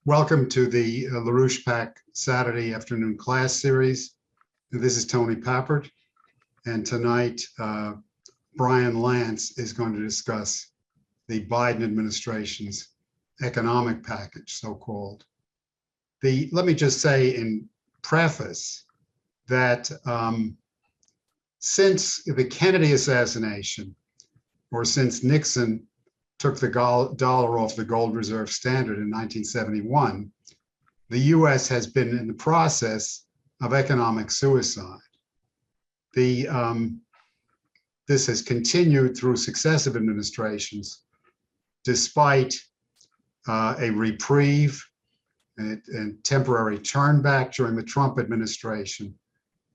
Welcome to the LaRouche PAC Saturday afternoon class series. This is Tony Pappert, and tonight Brian Lance is going to discuss the Biden administration's economic package, so-called. Let me just say in preface that since the Kennedy assassination, or since Nixon took the dollar off the gold reserve standard in 1971, the US has been in the process of economic suicide. This has continued through successive administrations, despite a reprieve and temporary turnback during the Trump administration,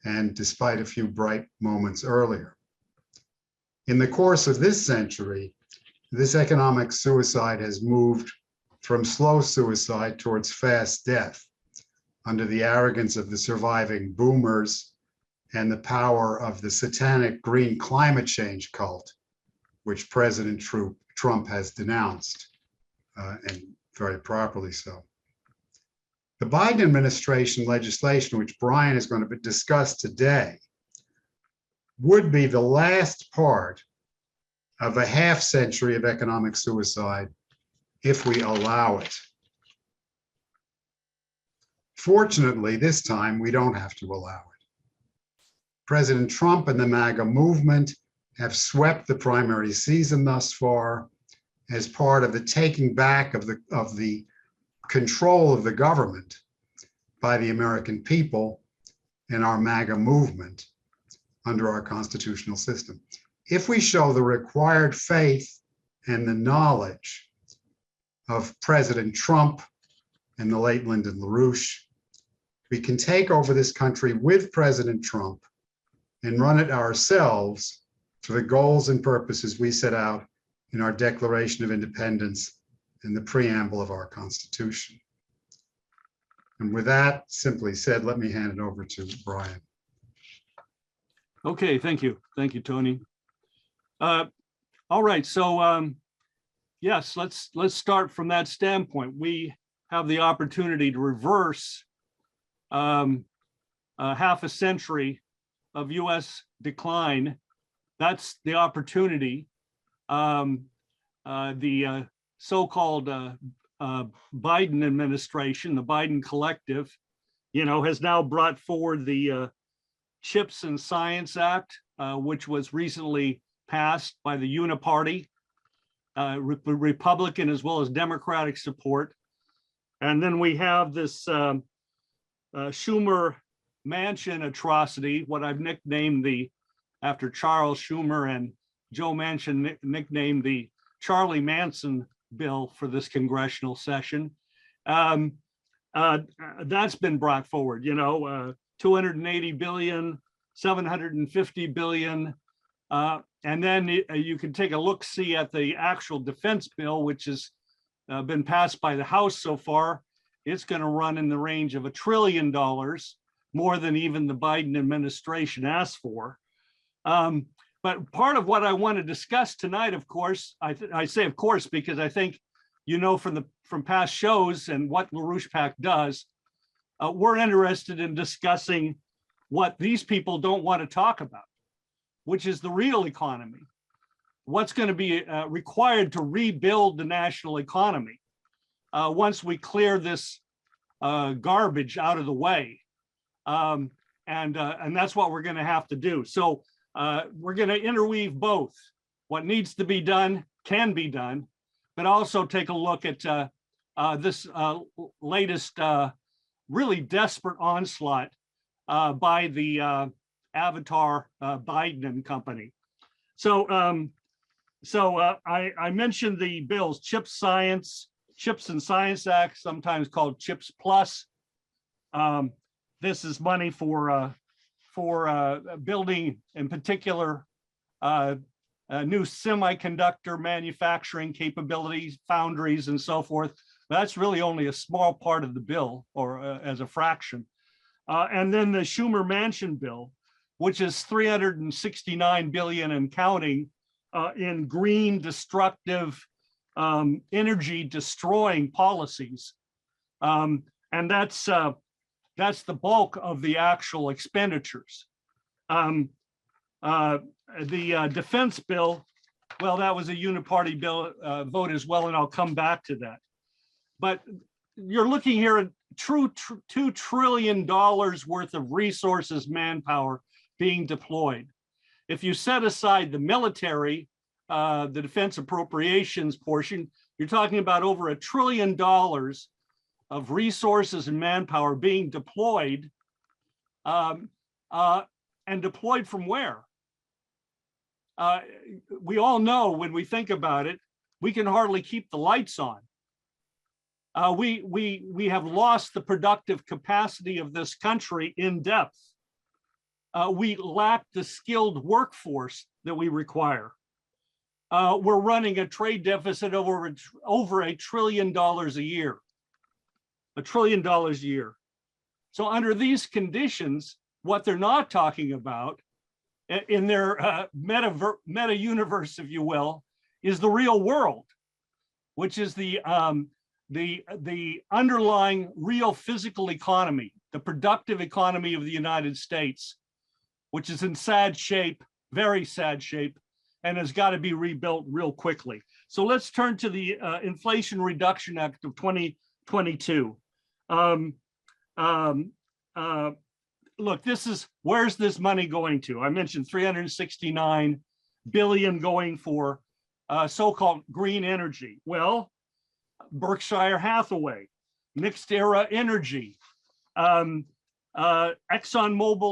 and despite a few bright moments earlier. In the course of this century, this economic suicide has moved from slow suicide towards fast death under the arrogance of the surviving boomers and the power of the satanic green climate change cult, which President Trump has denounced, and very properly so. The Biden administration legislation, which Brian is going to discuss today, would be the last part of a half century of economic suicide if we allow it. Fortunately, this time we don't have to allow it. President Trump and the MAGA movement have swept the primary season thus far as part of the taking back of the control of the government by the American people and our MAGA movement under our constitutional system. If we show the required faith and the knowledge of President Trump and the late Lyndon LaRouche, we can take over this country with President Trump and run it ourselves for the goals and purposes we set out in our Declaration of Independence and the preamble of our Constitution. And with that simply said, let me hand it over to Brian. Okay, thank you. Thank you, Tony. All right, so yes, let's start from that standpoint. We have the opportunity to reverse half a century of U.S. decline. That's the opportunity. The so-called Biden administration, the Biden collective, has now brought forward the Chips and Science Act, which was recently passed by the Uniparty, Republican as well as Democratic support. And then we have this Schumer Manchin atrocity, what I've nicknamed after Charles Schumer and Joe Manchin nicknamed the Charlie Manson bill for this congressional session. That's been brought forward, 280 billion, 750 billion, and then you can take a look-see at the actual defense bill, which has been passed by the House so far. It's going to run in the range of $1 trillion, more than even the Biden administration asked for. But part of what I want to discuss tonight, of course, I say of course because I think from past shows and what LaRouche PAC does, we're interested in discussing what these people don't want to talk about, which is the real economy. What's going to be required to rebuild the national economy once we clear this garbage out of the way. And that's what we're going to have to do. So we're going to interweave both. What needs to be done can be done, but also take a look at this latest really desperate onslaught by the Avatar Biden and company. So I mentioned the bills, Chips and Science Act, sometimes called Chips Plus. This is money for building, in particular, new semiconductor manufacturing capabilities, foundries, and so forth. That's really only a small part of the bill, or as a fraction. And then the Schumer-Manchin bill, which is $369 billion and counting in green, destructive, energy-destroying policies And that's the bulk of the actual expenditures. The defense bill, well, that was a uniparty bill vote as well, and I'll come back to that. But you're looking here at $2 trillion worth of resources, manpower being deployed. If you set aside the military, the defense appropriations portion, you're talking about over $1 trillion of resources and manpower being deployed, and deployed from where? We all know, when we think about it, we can hardly keep the lights on. We have lost the productive capacity of this country in depth. We lack the skilled workforce that we require. We're running a trade deficit over $1 trillion a year. $1 trillion a year. So under these conditions, what they're not talking about in their meta universe, if you will, is the real world, which is the underlying real physical economy, the productive economy of the United States, which is in sad shape, very sad shape, and has got to be rebuilt real quickly. So let's turn to the Inflation Reduction Act of 2022. Look, where's this money going to? I mentioned 369 billion going for so-called green energy. Well, Berkshire Hathaway, Mixed Era Energy, ExxonMobil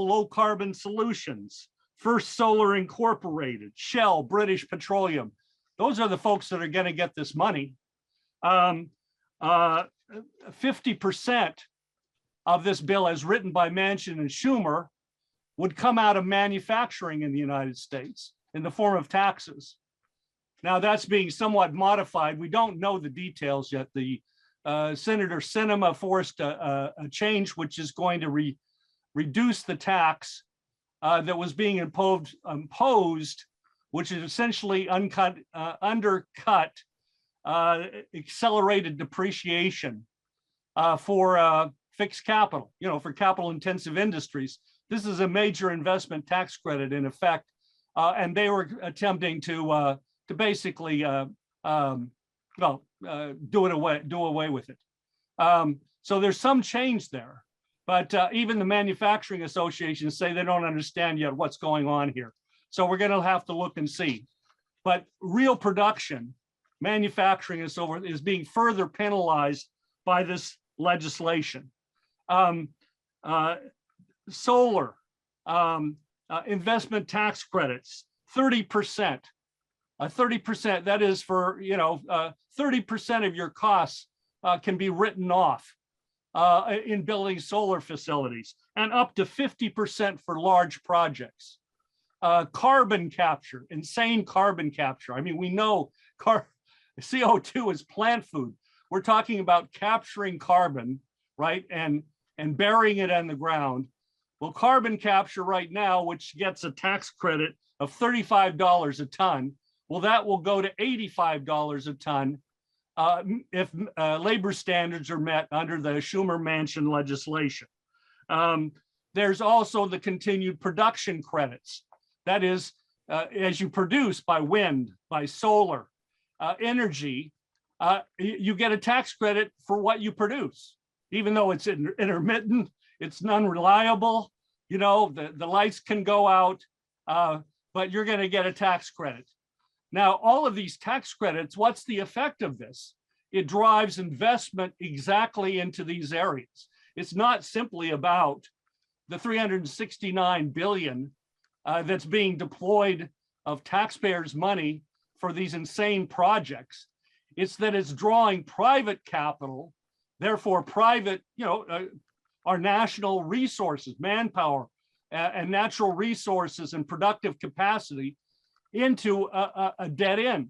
Low Carbon Solutions, First Solar Incorporated, Shell, British Petroleum. Those are the folks that are going to get this money. 50% of this bill, as written by Manchin and Schumer, would come out of manufacturing in the United States in the form of taxes. Now that's being somewhat modified. We don't know the details yet. The Senator Sinema forced a change which is going to reduce the tax that was being imposed, which is essentially undercut accelerated depreciation for fixed capital, for capital intensive industries. This is a major investment tax credit in effect, and they were attempting to basically do away with it. So there's some change there, but even the manufacturing associations say they don't understand yet what's going on here. So we're going to have to look and see. But real production, manufacturing and so forth, is being further penalized by this legislation. Solar, investment tax credits, 30%. 30%, that is for, 30% of your costs can be written off in building solar facilities, and up to 50% for large projects. Carbon capture, insane carbon capture. I mean, we know CO2 is plant food. We're talking about capturing carbon, right, and burying it in the ground. Well, carbon capture right now, which gets a tax credit of $35 a ton, well, that will go to $85 a ton if labor standards are met under the Schumer-Manchin legislation. There's also the continued production credits. That is, as you produce by wind, by solar energy, you get a tax credit for what you produce, even though it's intermittent, it's non-reliable, the lights can go out, but you're going to get a tax credit. Now, all of these tax credits, what's the effect of this? It drives investment exactly into these areas. It's not simply about the 369 billion that's being deployed of taxpayers' money for these insane projects. It's that it's drawing private capital, therefore private, our national resources, manpower, and natural resources and productive capacity into a dead end.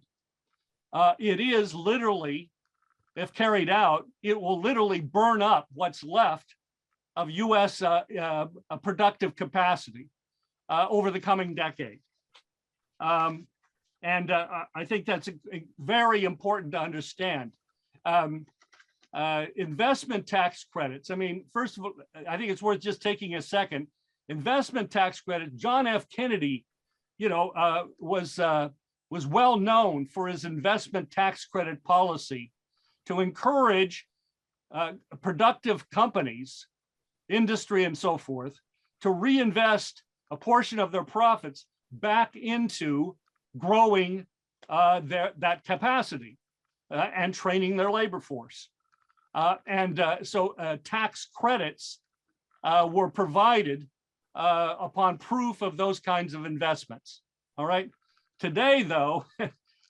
It is literally, if carried out, it will literally burn up what's left of US productive capacity over the coming decade. And I think that's very important to understand. investment tax credits. I mean, first of all, I think it's worth just taking a second. Investment tax credit. John F. Kennedy, was well known for his investment tax credit policy to encourage productive companies, industry, and so forth, to reinvest a portion of their profits back into growing that capacity and training their labor force. So tax credits were provided upon proof of those kinds of investments. All right. Today, though,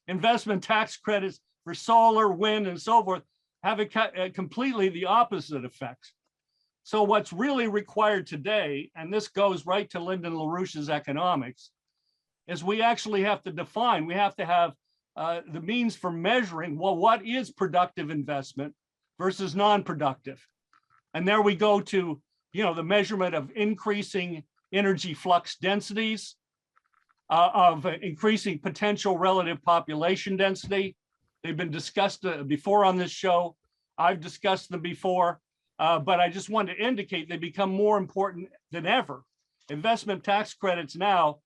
investment tax credits for solar, wind, and so forth have completely the opposite effects. So what's really required today, and this goes right to Lyndon LaRouche's economics, is we actually have to define, we have to have the means for measuring, well, what is productive investment versus non-productive? And there we go to, the measurement of increasing energy flux densities, of increasing potential relative population density. They've been discussed before on this show. I've discussed them before, but I just want to indicate they become more important than ever. Investment tax credits now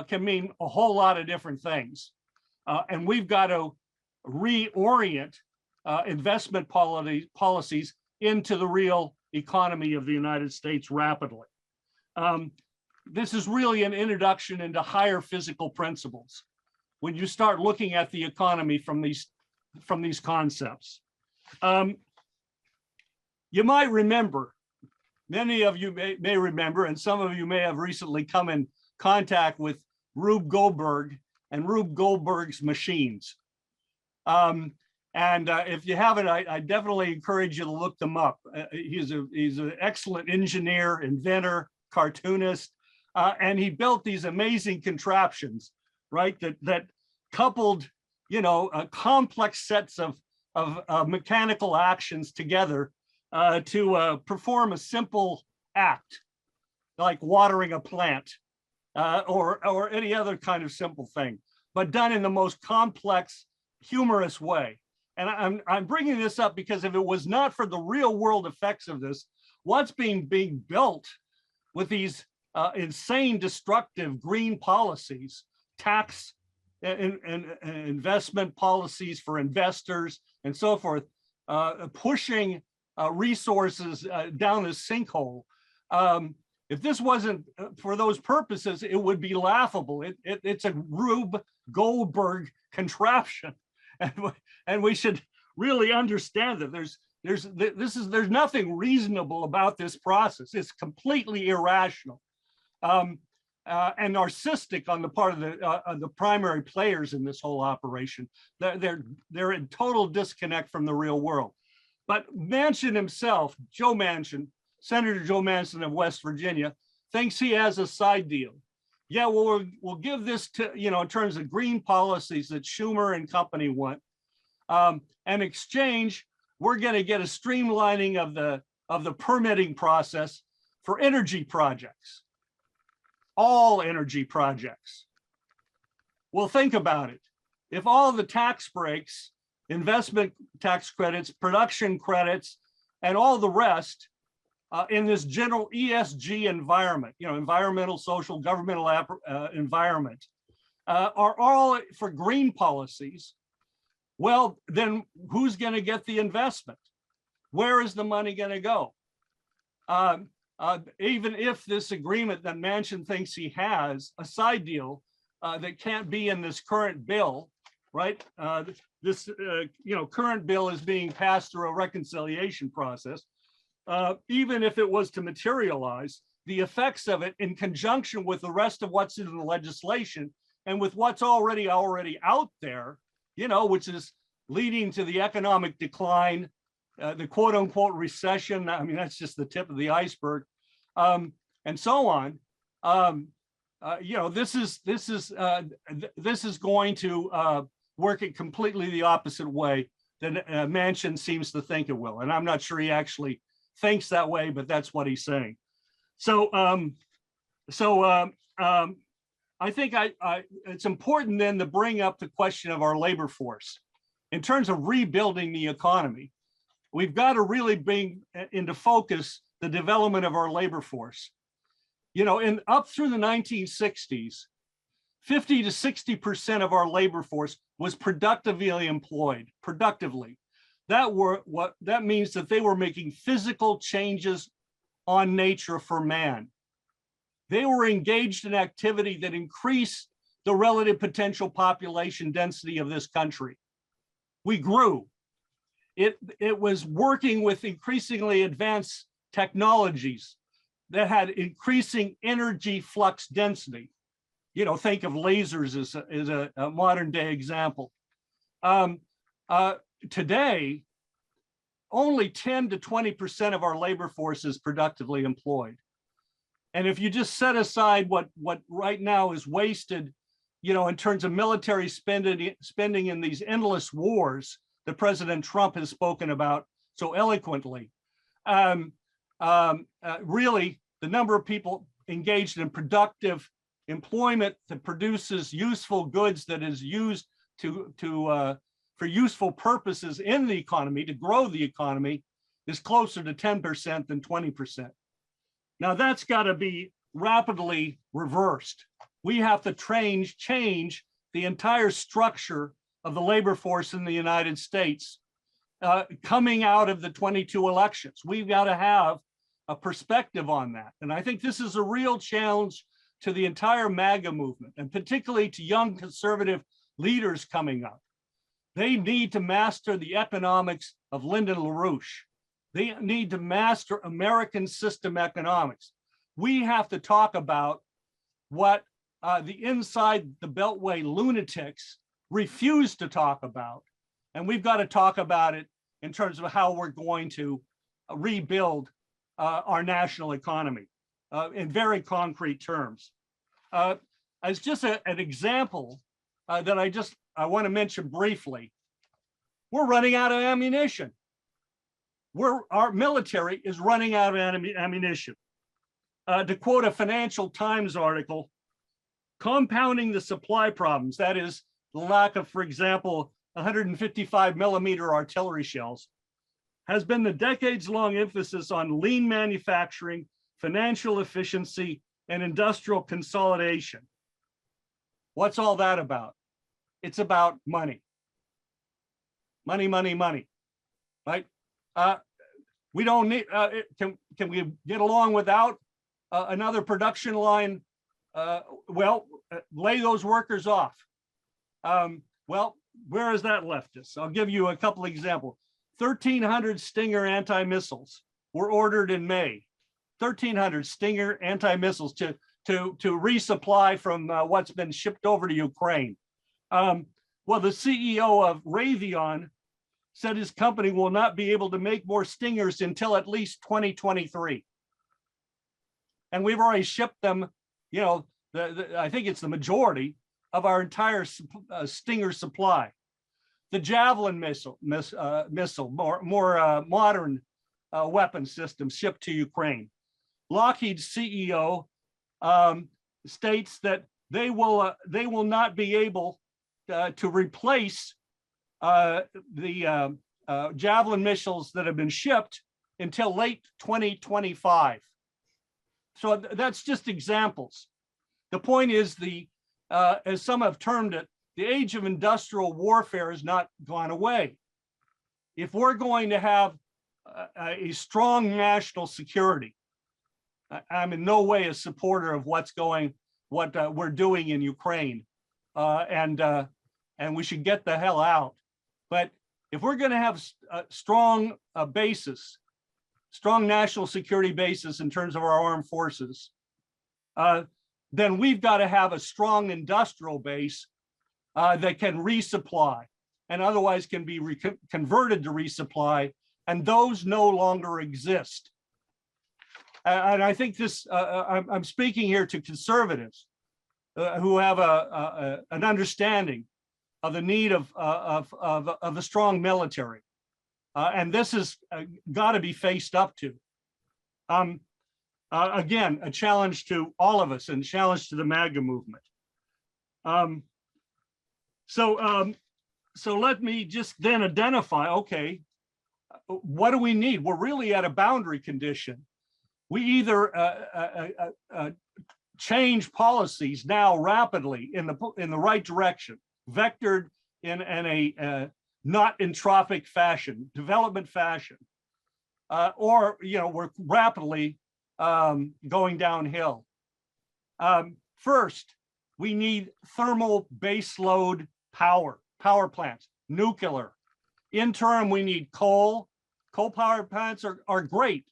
can mean a whole lot of different things. And we've got to reorient investment policies into the real economy of the United States rapidly. This is really an introduction into higher physical principles when you start looking at the economy from these concepts. You might remember, many of you may remember, and some of you may have recently come in contact with Rube Goldberg and Rube Goldberg's machines. If you haven't, I definitely encourage you to look them up. He's an excellent engineer, inventor, cartoonist, and he built these amazing contraptions, right? That coupled, complex sets of mechanical actions together to perform a simple act, like watering a plant or any other kind of simple thing, but done in the most complex, humorous way. And I'm bringing this up because if it was not for the real world effects of this, what's being built with these insane, destructive green policies, tax and investment policies for investors and so forth, pushing resources down the sinkhole. If this wasn't for those purposes, it would be laughable. It's a Rube Goldberg contraption. And we should really understand that there's nothing reasonable about this process. It's completely irrational and narcissistic on the part of the primary players in this whole operation. They're in total disconnect from the real world. But Manchin himself, Joe Manchin, Senator Joe Manchin of West Virginia, thinks he has a side deal. Yeah, well, we'll give this to, in terms of green policies that Schumer and company want. In exchange, we're going to get a streamlining of the permitting process for energy projects, all energy projects. Well, think about it. If all the tax breaks, investment tax credits, production credits, and all the rest in this general ESG environment, environmental, social, governmental environment, are all for green policies, well, then who's going to get the investment? Where is the money going to go? Even if this agreement that Manchin thinks he has, a side deal that can't be in this current bill, right? This current bill is being passed through a reconciliation process. Even if it was to materialize, the effects of it in conjunction with the rest of what's in the legislation and with what's already out there, which is leading to the economic decline, the quote unquote recession. I mean, that's just the tip of the iceberg, and so on. This is going to work it completely the opposite way that Manchin seems to think it will. And I'm not sure he actually thinks that way, but that's what he's saying. So, I think it's important then to bring up the question of our labor force in terms of rebuilding the economy. we've got to really bring into focus the development of our labor force. You know, up through the 1960s, 50 to 60% of our labor force was productively employed, productively. That means that they were making physical changes on nature for man. They were engaged in activity that increased the relative potential population density of this country. We grew. It was working with increasingly advanced technologies that had increasing energy flux density. You know, think of lasers as a modern day example. Today, only 10 to 20% of our labor force is productively employed. And if you just set aside what right now is wasted, you know, in terms of military spending in these endless wars that President Trump has spoken about so eloquently, really the number of people engaged in productive employment that produces useful goods that is used for useful purposes in the economy, to grow the economy, is closer to 10% than 20%. Now that's got to be rapidly reversed. We have to change the entire structure of the labor force in the United States coming out of the 22 elections. We've got to have a perspective on that. And I think this is a real challenge to the entire MAGA movement, and particularly to young conservative leaders coming up. They need to master the economics of Lyndon LaRouche. They need to master American system economics. We have to talk about what the inside the Beltway lunatics refuse to talk about. And we've got to talk about it in terms of how we're going to rebuild our national economy in very concrete terms. As just an example that I want to mention briefly, we're running out of ammunition. Our military is running out of ammunition. To quote a Financial Times article, compounding the supply problems, that is the lack of, for example, 155 millimeter artillery shells, has been the decades-long emphasis on lean manufacturing, financial efficiency, and industrial consolidation. What's all that about? It's about money. Money, money, money, right? We don't need, can we get along without another production line? Lay those workers off. Well, where has that left us? I'll give you a couple examples. 1,300 Stinger anti-missiles were ordered in May. 1,300 Stinger anti-missiles to resupply from what's been shipped over to Ukraine. Well, the CEO of Raytheon said his company will not be able to make more Stingers until at least 2023. And we've already shipped them, you know, I think it's the majority of our entire Stinger supply. The Javelin missile, more modern weapon systems shipped to Ukraine. Lockheed's CEO states that they will not be able to replace the Javelin missiles that have been shipped until late 2025. So that's just examples. The point is, as some have termed it, the age of industrial warfare has not gone away. If we're going to have a strong national security, I'm in no way a supporter of what we're doing in Ukraine, and we should get the hell out. But if we're going to have a strong basis, strong national security basis in terms of our armed forces, then we've got to have a strong industrial base that can resupply and otherwise can be converted to resupply, and those no longer exist. And I think this, I'm speaking here to conservatives who have an understanding of the need of a strong military. And this has got to be faced up to. Again, a challenge to all of us and a challenge to the MAGA movement. So let me just then identify, okay, what do we need? We're really at a boundary condition. We either change policies now rapidly in the right direction, vectored in a not entropic fashion, development fashion, or we're rapidly going downhill. First, we need thermal baseload power plants, nuclear. Interim, we need coal. Coal power plants are great.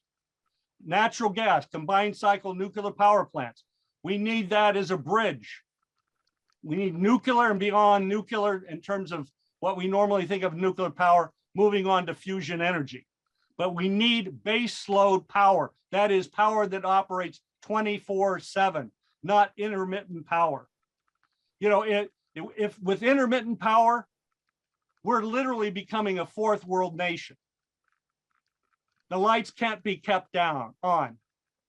Natural gas, combined cycle nuclear power plants. We need that as a bridge. We need nuclear and beyond nuclear in terms of what we normally think of nuclear power, moving on to fusion energy. But we need base load power. That is power that operates 24/7, not intermittent power. If with intermittent power, we're literally becoming a fourth world nation. The lights can't be kept on.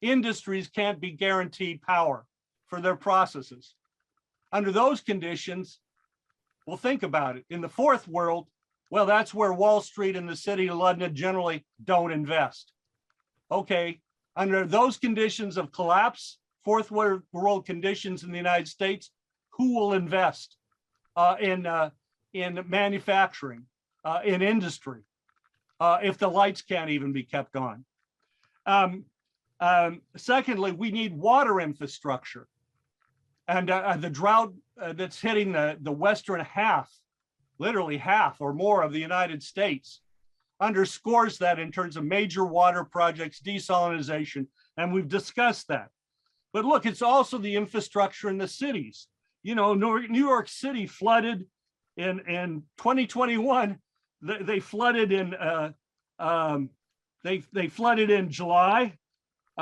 Industries can't be guaranteed power for their processes. Under those conditions, well, think about it. In the fourth world, well, that's where Wall Street and the city of London generally don't invest. Okay, under those conditions of collapse, fourth world conditions in the United States, who will invest in manufacturing, in industry, if the lights can't even be kept on? Secondly, we need water infrastructure. And the drought that's hitting the western half, literally half or more of the United States, underscores that in terms of major water projects, desalinization, and we've discussed that. But look, it's also the infrastructure in the cities. New York City flooded in 2021. They flooded in they flooded in July.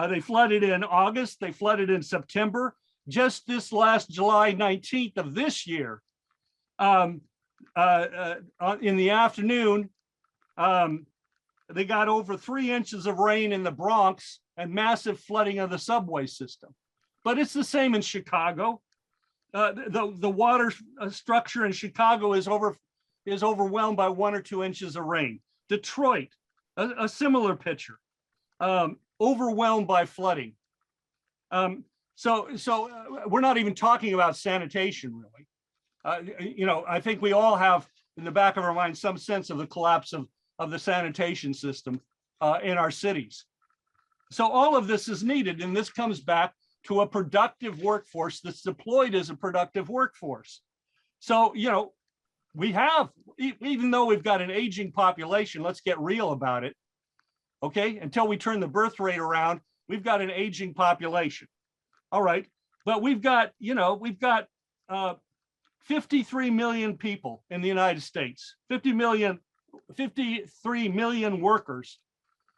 They flooded in August. They flooded in September. Just this last July 19th of this year, in the afternoon, they got over 3 inches of rain in the Bronx and massive flooding of the subway system. But it's the same in Chicago. The water structure in Chicago is overwhelmed by 1 or 2 inches of rain. Detroit, a similar picture, overwhelmed by flooding. So we're not even talking about sanitation, really. I think we all have in the back of our mind some sense of the collapse of the sanitation system in our cities. So all of this is needed, and this comes back to a productive workforce that's deployed as a productive workforce. So, we have, even though we've got an aging population, let's get real about it, okay? Until we turn the birth rate around, we've got an aging population. All right, but we've got 53 million people in the United States, 53 million workers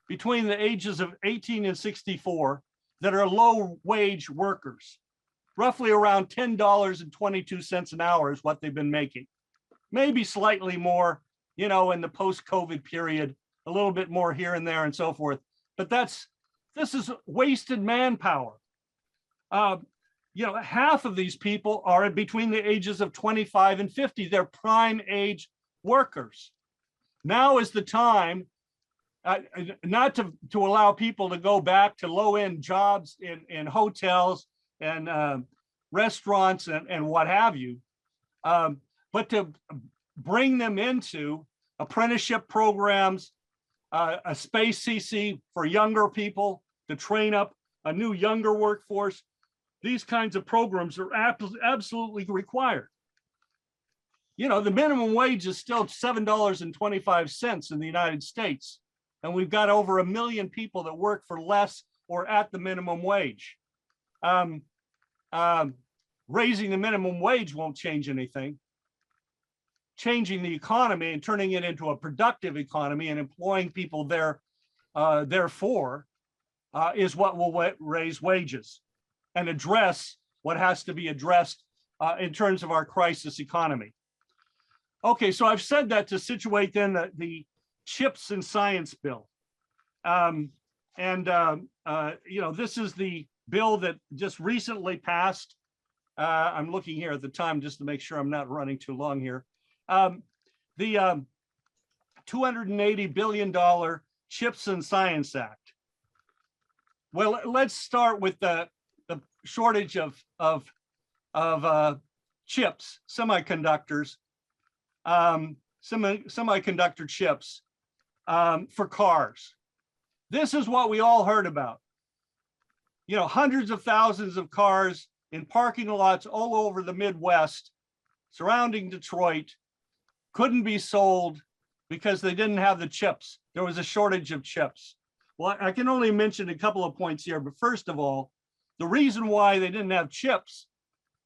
between the ages of 18 and 64 that are low wage workers. Roughly around $10.22 an hour is what they've been making. Maybe slightly more, in the post-COVID period, a little bit more here and there and so forth. But this is wasted manpower. Half of these people are between the ages of 25 and 50. They're prime age workers. Now is the time not to allow people to go back to low-end jobs in hotels and restaurants and what have you, but to bring them into apprenticeship programs, a space CC for younger people to train up a new younger workforce. These kinds of programs are absolutely required. The minimum wage is still $7.25 in the United States. And we've got over 1 million people that work for less or at the minimum wage. Raising the minimum wage won't change anything. Changing the economy and turning it into a productive economy and employing people therefore is what will raise wages and address what has to be addressed in terms of our crisis economy. Okay, so I've said that to situate then the chips and science bill. This is the bill that just recently passed. I'm looking here at the time just to make sure I'm not running too long here. The $280 billion Chips and Science Act. Well, let's start with the shortage of chips, semiconductors, semiconductor chips for cars. This is what we all heard about. You know, hundreds of thousands of cars in parking lots all over the Midwest, surrounding Detroit, couldn't be sold because they didn't have the chips. There was a shortage of chips. Well, I can only mention a couple of points here, but first of all, the reason why they didn't have chips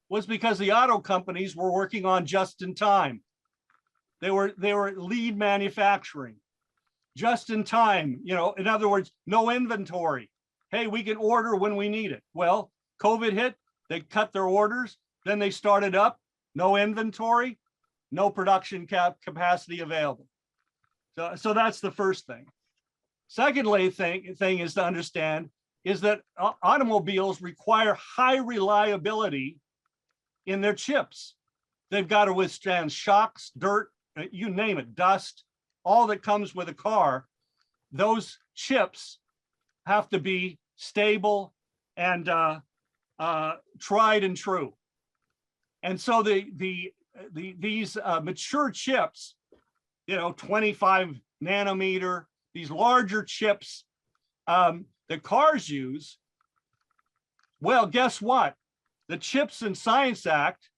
was because the auto companies were working on just in time. They were lead manufacturing, just in time. You know, in other words, no inventory. Hey, we can order when we need it. Well, COVID hit, they cut their orders, then they started up, no inventory, no production capacity available. So that's the first thing. Secondly, thing is to understand is that automobiles require high reliability in their chips. They've got to withstand shocks, dirt, you name it, dust, all that comes with a car. Those chips have to be stable and tried and true. And so these mature chips, you know, 25 nanometer, these larger chips that cars use, well, guess what? The Chips and Science Act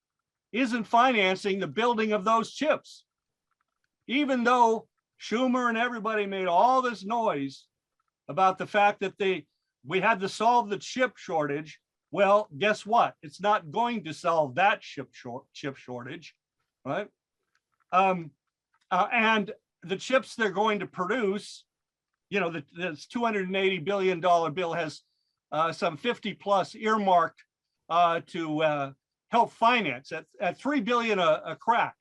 isn't financing the building of those chips. Even though Schumer and everybody made all this noise about the fact that we had to solve the chip shortage, well, guess what? It's not going to solve that chip shortage, right? And the chips they're going to produce, you know, this $280 billion bill has some 50 plus earmarked to help finance at $3 billion a crack.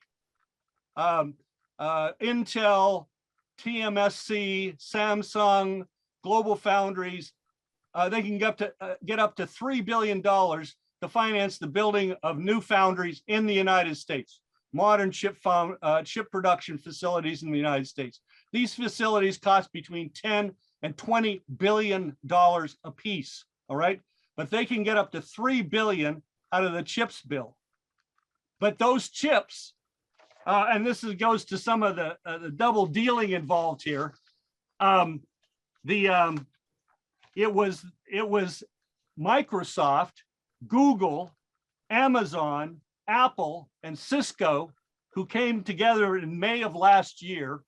Intel, TMSC, Samsung, Global Foundries, they can get up to $3 billion to finance the building of new foundries in the United States, modern chip production facilities in the United States. These facilities cost between 10 and $20 billion a piece, all right? But they can get up to $3 billion out of the chips bill. But those chips, and this goes to some of the double dealing involved here. It was Microsoft, Google, Amazon, Apple, and Cisco who came together in May of last year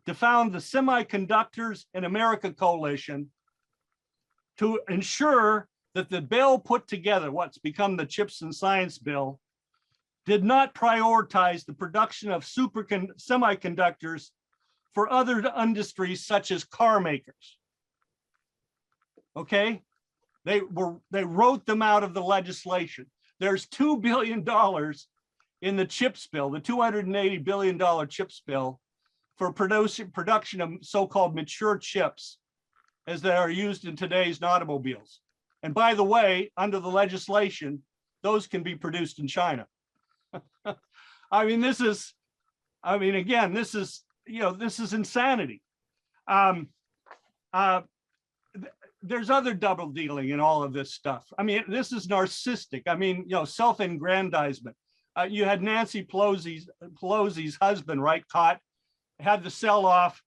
to found the Semiconductors in America Coalition to ensure that the bill put together, what's become the Chips and Science Bill, did not prioritize the production of semiconductors for other industries such as car makers. Okay, they wrote them out of the legislation. There's $2 billion in the chips bill, the $280 billion chips bill, for production of so-called mature chips as they are used in today's automobiles. And by the way, under the legislation, those can be produced in China. I mean, again, this is insanity. There's other double dealing in all of this stuff. I mean, this is narcissistic. I mean, self-aggrandizement. You had Nancy Pelosi's husband, right, caught, had to sell off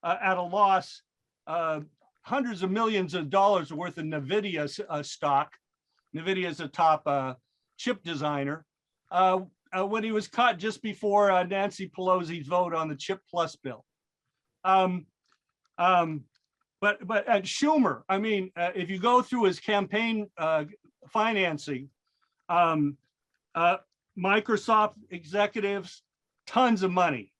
at a loss hundreds of millions of dollars worth of NVIDIA stock. NVIDIA is a top chip designer. When he was caught just before Nancy Pelosi's vote on the Chip Plus bill. But at Schumer, I mean, if you go through his campaign financing, Microsoft executives, tons of money.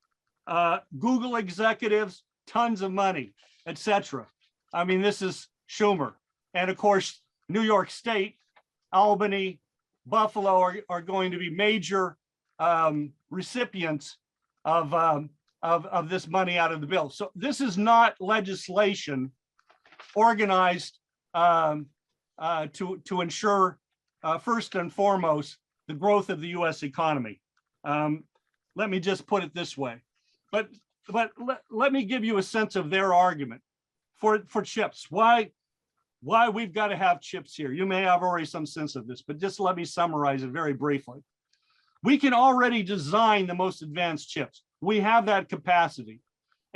Google executives, tons of money, etc. I mean, this is Schumer. And of course, New York State, Albany, Buffalo are going to be major recipients of this money out of the bill. So this is not legislation organized to ensure, first and foremost, the growth of the U.S. economy. Let me just put it this way. But let me give you a sense of their argument for chips. Why we've got to have chips here. You may have already some sense of this, but just let me summarize it very briefly. We can already design the most advanced chips. We have that capacity.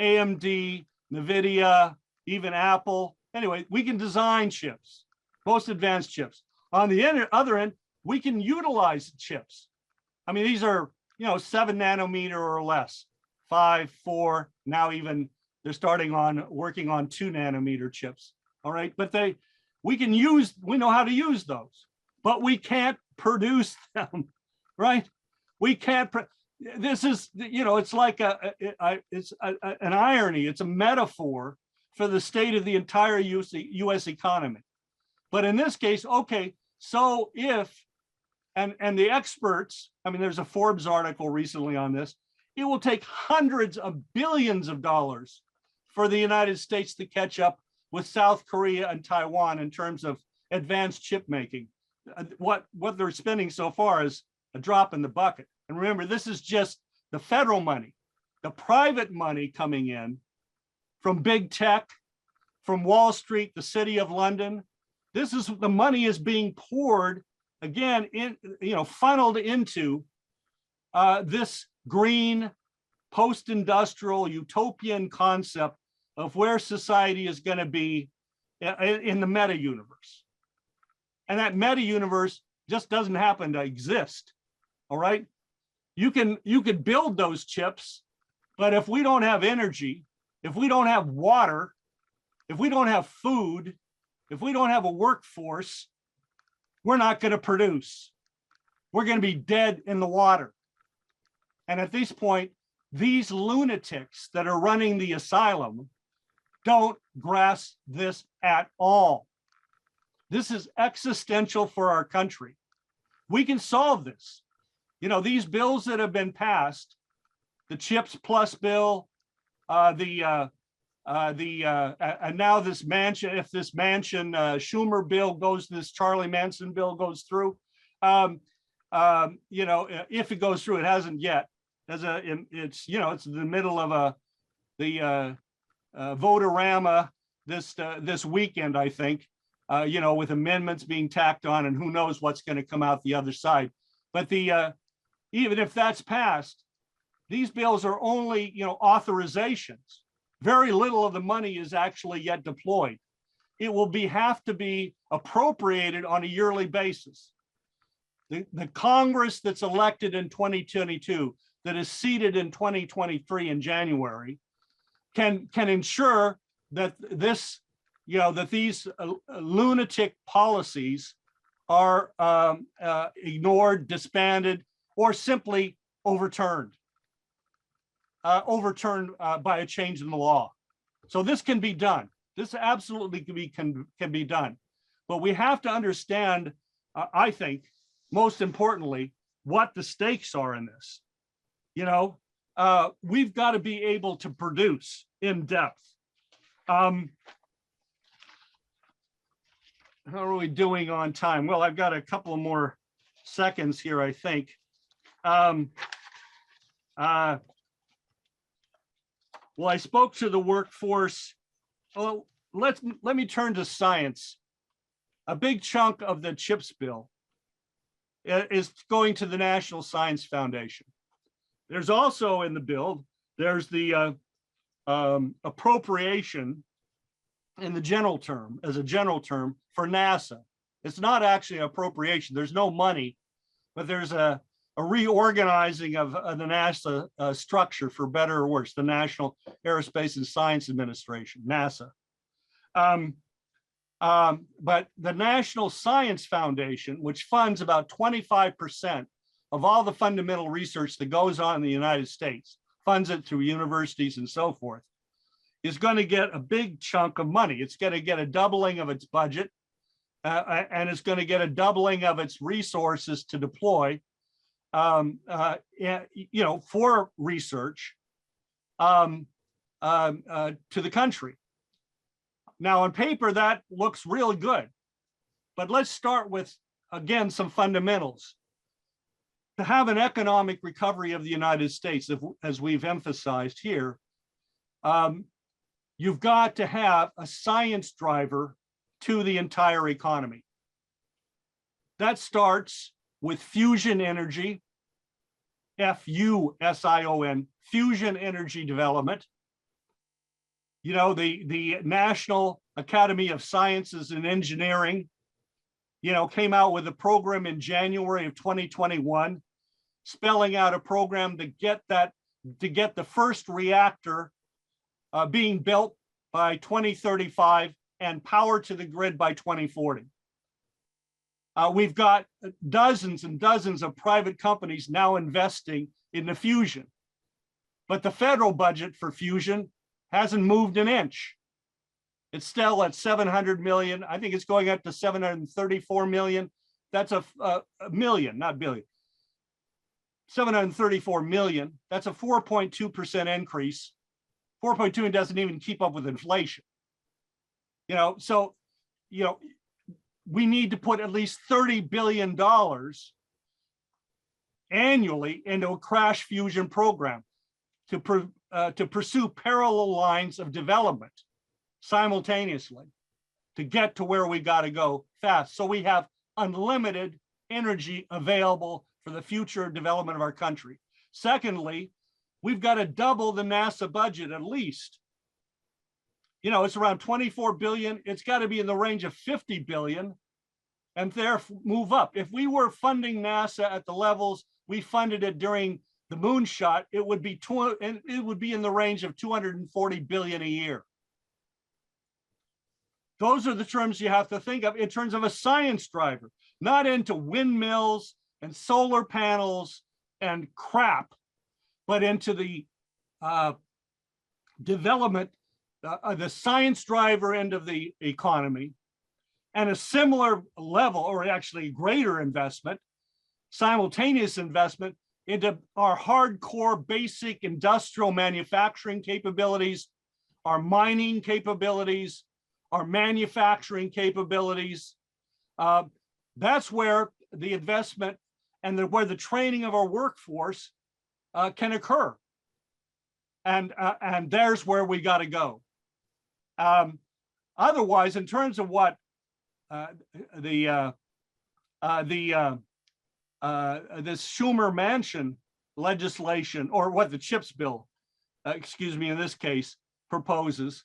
AMD, NVIDIA, even Apple. Anyway, we can design chips, most advanced chips. On the other end, we can utilize chips. I mean, these are, 7 nanometer or less, 5, 4, now even they're working on 2 nanometer chips. All right, but we know how to use those, but we can't produce them, right? We can't, this is, it's like it's an irony. It's a metaphor for the state of the entire US economy. But in this case, okay, so if, and the experts, I mean, there's a Forbes article recently on this, it will take hundreds of billions of dollars for the United States to catch up with South Korea and Taiwan in terms of advanced chip making. What they're spending so far is a drop in the bucket. And remember, this is just the federal money, the private money coming in from big tech, from Wall Street, the City of London. This is the money is being poured again funneled into this green post-industrial utopian concept of where society is going to be in the meta universe. And that meta universe just doesn't happen to exist. All right. You could build those chips, but if we don't have energy, if we don't have water, if we don't have food, if we don't have a workforce, we're not going to produce. We're going to be dead in the water. And at this point, these lunatics that are running the asylum don't grasp this at all. This is existential for our country. We can solve this. These bills that have been passed, the CHIPS Plus bill, and now this Manchin, if this Manchin Schumer bill goes, this Charlie Manson bill goes through, if it goes through, it hasn't yet. It's in the middle of the vote-a-rama this weekend, I think, with amendments being tacked on, and who knows what's going to come out the other side. But even if that's passed, these bills are only authorizations. Very little of the money is actually yet deployed. It will have to be appropriated on a yearly basis. The Congress that's elected in 2022, that is seated in 2023 in January, can ensure that these lunatic policies are ignored, disbanded, or simply overturned by a change in the law. So this can be done. This absolutely can be done. But we have to understand, I think, most importantly, what the stakes are in this. We've got to be able to produce in depth. How are we doing on time? Well, I've got a couple more seconds here, I think. Well, I spoke to the workforce. Oh, let me turn to science. A big chunk of the CHIPS bill is going to the National Science Foundation. There's also in the bill, there's the appropriation in the general term, as a general term, for NASA. It's not actually an appropriation. There's no money, but there's a reorganizing of the NASA structure, for better or worse, the National Aerospace and Science Administration, NASA. But the National Science Foundation, which funds about 25% of all the fundamental research that goes on in the United States, funds it through universities and so forth, is going to get a big chunk of money. It's going to get a doubling of its budget, and it's going to get a doubling of its resources to deploy for research to the country. Now, on paper, that looks really good, but let's start with, again, some fundamentals. To have an economic recovery of the United States, as we've emphasized here, You've got to have a science driver to the entire economy. That starts with fusion energy, F-U-S-I-O-N, fusion energy development. You know, the National Academy of Sciences and Engineering, you know, came out with a program in January of 2021, spelling out a program to get the first reactor being built by 2035 and power to the grid by 2040. We've got dozens and dozens of private companies now investing in the fusion, but the federal budget for fusion hasn't moved an inch. It's still at 700 million. I think it's going up to 734 million. That's a million, not billion. 734 million. That's a 4.2% increase. 4.2 doesn't even keep up with inflation. You know, so, you know, we need to put at least $30 billion annually into a crash fusion program to pursue parallel lines of development simultaneously to get to where we got to go fast. So we have unlimited energy available for the future development of our country. Secondly, we've got to double the NASA budget at least. You know, it's around 24 billion. It's got to be in the range of 50 billion and therefore move up. If we were funding NASA at the levels we funded it during the moonshot, it would be in the range of 240 billion a year. Those are the terms you have to think of in terms of a science driver, not into windmills and solar panels and crap, but into the development, the science driver end of the economy, and a similar level, or actually greater investment, simultaneous investment into our hardcore basic industrial manufacturing capabilities, our mining capabilities, our manufacturing capabilities. That's where the investment and where the training of our workforce can occur. And there's where we got to go. Otherwise, in terms of what this Schumer Manchin legislation, or what the CHIPS bill, excuse me, in this case, proposes,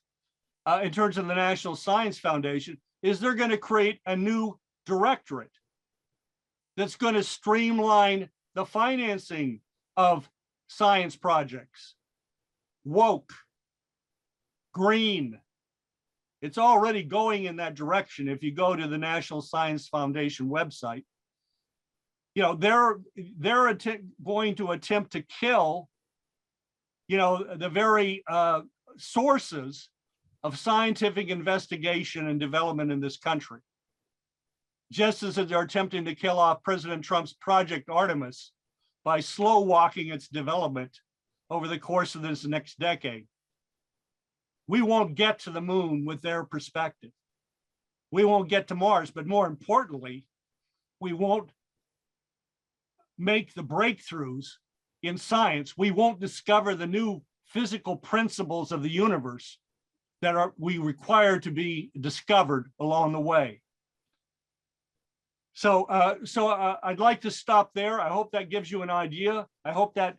in terms of the National Science Foundation, is they're going to create a new directorate that's going to streamline the financing of science projects. Woke, green. It's already going in that direction. If you go to the National Science Foundation website, you know, they're going to attempt to kill, you know, the very sources of scientific investigation and development in this country. Just as they're attempting to kill off President Trump's Project Artemis by slow walking its development over the course of this next decade. We won't get to the moon with their perspective. We won't get to Mars, but more importantly, we won't make the breakthroughs in science. We won't discover the new physical principles of the universe that we require to be discovered along the way. So I'd like to stop there. I hope that gives you an idea. I hope that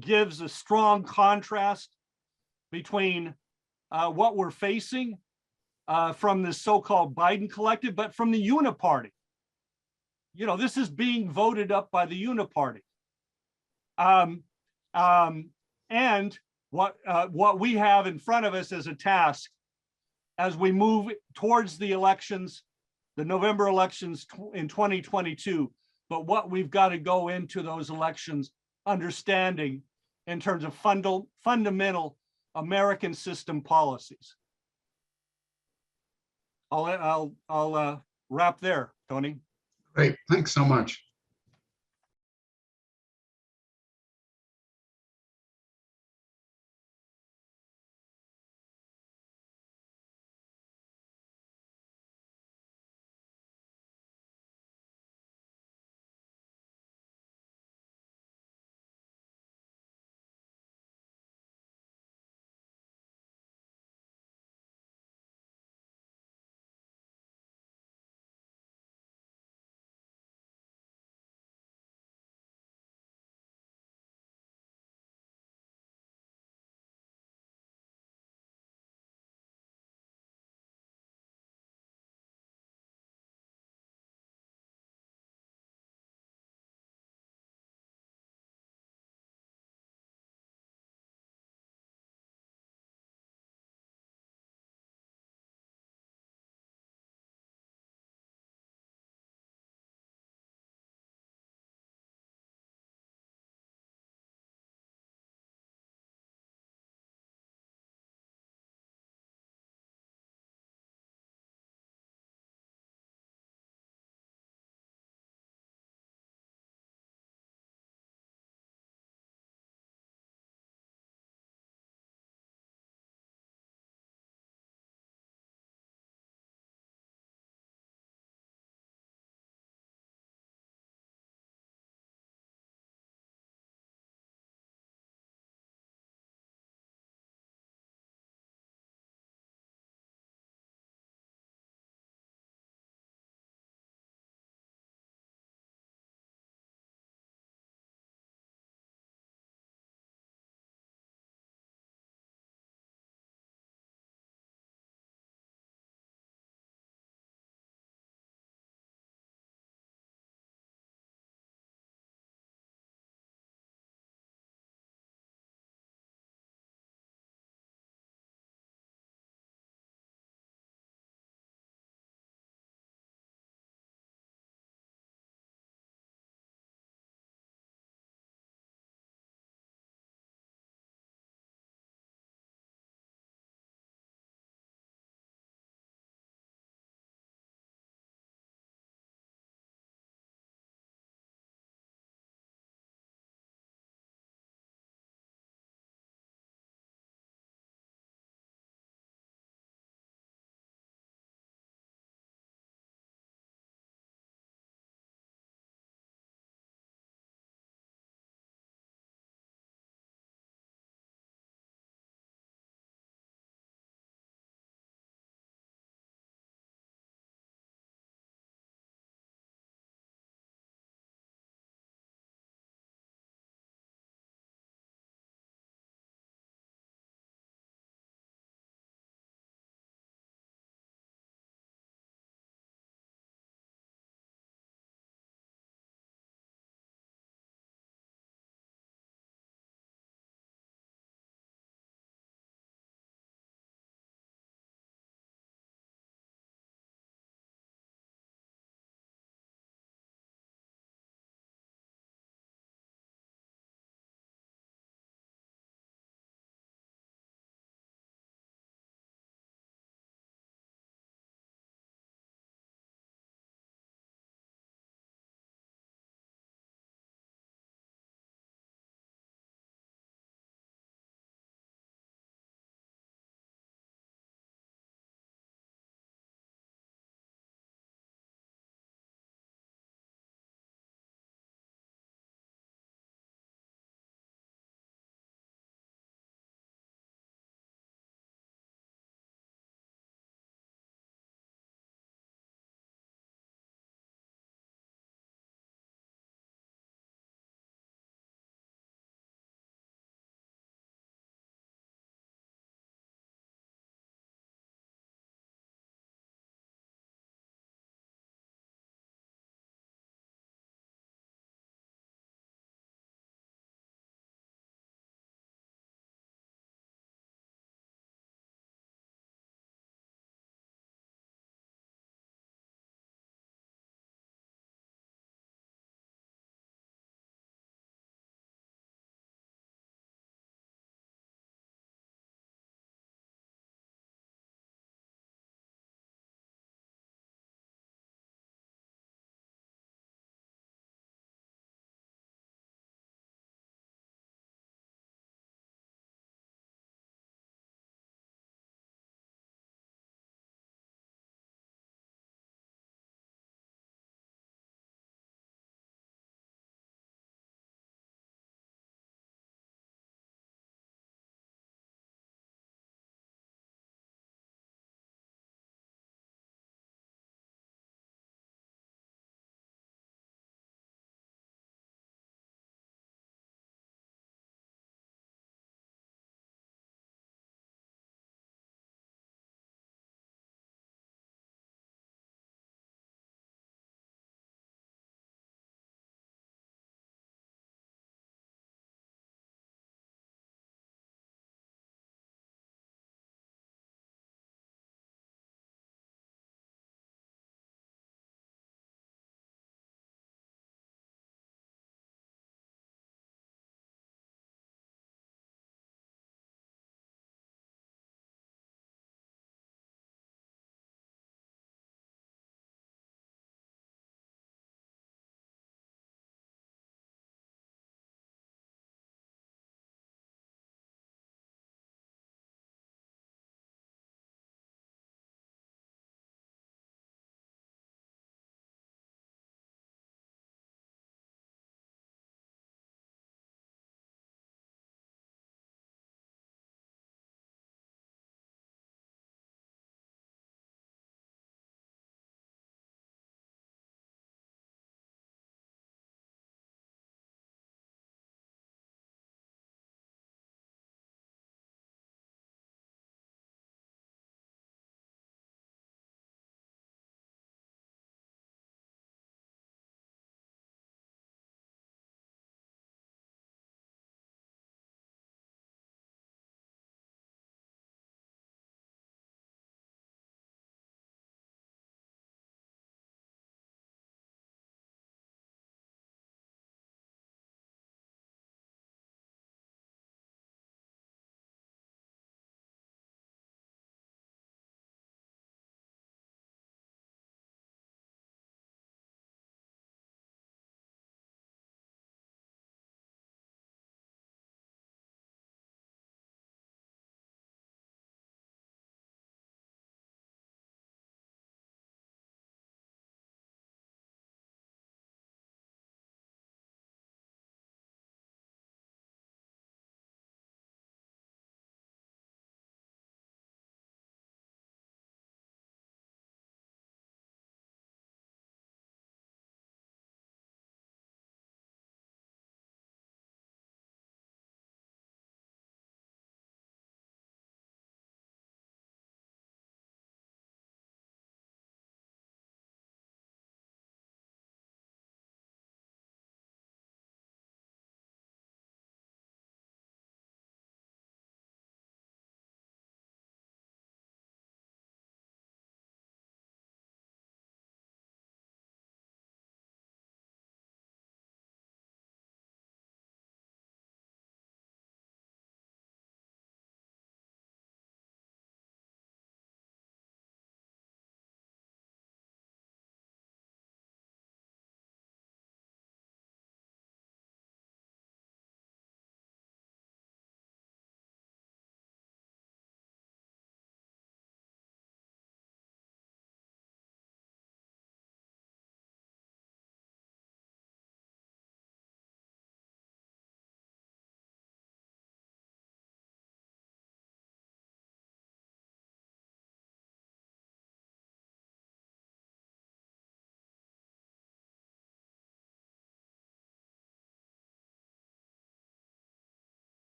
gives a strong contrast between what we're facing from this so-called Biden collective, but from the uniparty. You know, this is being voted up by the uniparty. And what we have in front of us as a task as we move towards the elections, the November elections in 2022, but what we've got to go into those elections understanding in terms of fundamental American system policies. I'll wrap there, Tony. Great, thanks so much.